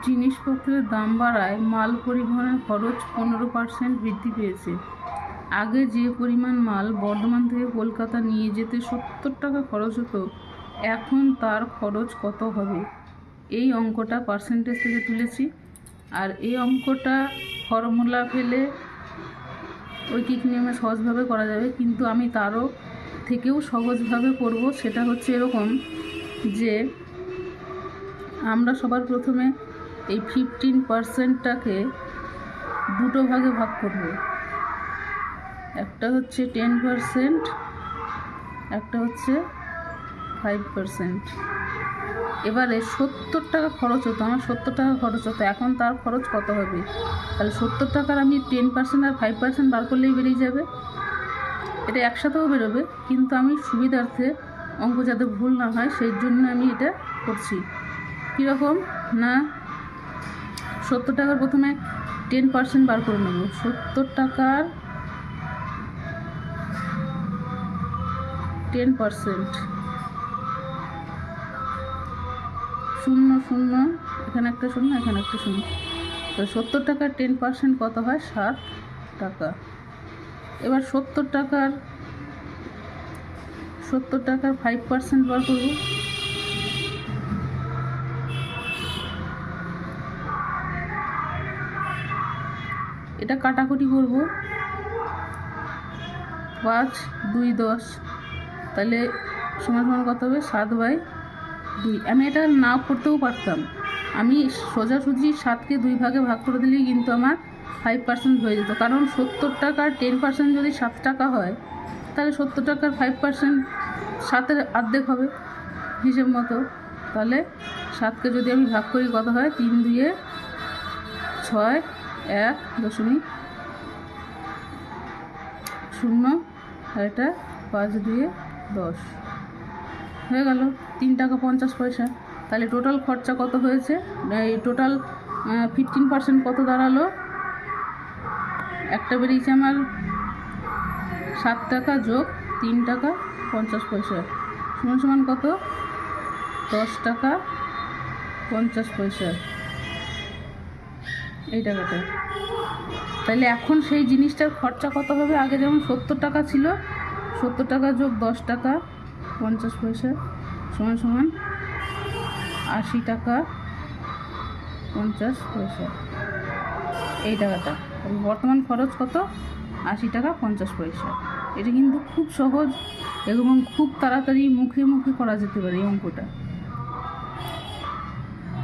জিনিসপত্রের দাম বাড়ায় মাল পরিবহনের খরচ 15% বৃদ্ধি পেয়েছে। আগে যে পরিমাণ মাল বর্ধমান থেকে কলকাতা নিয়ে যেতে 70 টাকা খরচ হতো, এখন তার খরচ কত হবে? এই অঙ্কটা পার্সেন্টেজ থেকে তুলেছি। আর এই অঙ্কটা ফর্মুলা ফেলে ঐকিক নিয়মে সহজভাবে করা যাবে, কিন্তু আমি তারও থেকেও সহজভাবে করব। সেটা হচ্ছে এরকম যে আমরা সবার প্রথমে এই 15%টাকে দুটো ভাগে ভাগ করব। একটা হচ্ছে 10%, একটা হচ্ছে 5%। এবারে 70 টাকা খরচ হতো, আমার 70 টাকা খরচ হতো, এখন তার খরচ কত হবে? তাহলে 70 টাকার আমি 10% আর 5% বার করলেই বেরিয়ে যাবে। এটা একসাথেও বেরোবে, কিন্তু আমি সুবিধার্থে অঙ্ক যাতে ভুল না হয় সেই জন্য আমি এটা করছি। কীরকম না, 70 টাকার প্রথমে 10% বার করে নেব। 70 টাকার 10%, 0 0, এখানে একটা 0, এখানে একটা 0। তো 70 টাকার 10% কত হয়? 7 টাকা। এবার 70 টাকার 5% বার করব। এটা কাটাকুটি করব, 5 2 10, তাহলে সমান সমান কত হবে? 7/2। আমি এটা না করতেও পারতাম, আমি সোজাসুজি 7কে 2 ভাগে ভাগ করে দিলেই কিন্তু আমার 5% হয়ে যেত। কারণ 70 টাকার 10% যদি 7 টাকা হয়, তাহলে 70 টাকার 5% 7-এর অর্ধেক হবে হিসেব মতো। তাহলে 7কে যদি আমি ভাগ করি কত হয়? 3 2 6, 1.0, আর এটা 5 2 10 হয়ে গেল 3 টাকা 50 পয়সা। তাহলে টোটাল খরচা কত হয়েছে? এই টোটাল 15% কত দাঁড়ালো? একটা বেরিয়েছে আমার 7 টাকা যোগ 3 টাকা 50 পয়সা সমান সমান কত? 10 টাকা 50 পয়সা, এই টাকাটা। তাহলে এখন সেই জিনিসটার খরচা কত হবে? আগে যেমন 70 টাকা ছিল, 70 টাকা যোগ 10 টাকা 50 পয়সা সমান সমান 80 টাকা 50 পয়সা, এই টাকাটা। বর্তমান খরচ কত? 80 টাকা 50 পয়সা। এটা কিন্তু খুব সহজ এবং খুব তাড়াতাড়ি মুখে মুখে করা যেতে পারে এই অঙ্কটা।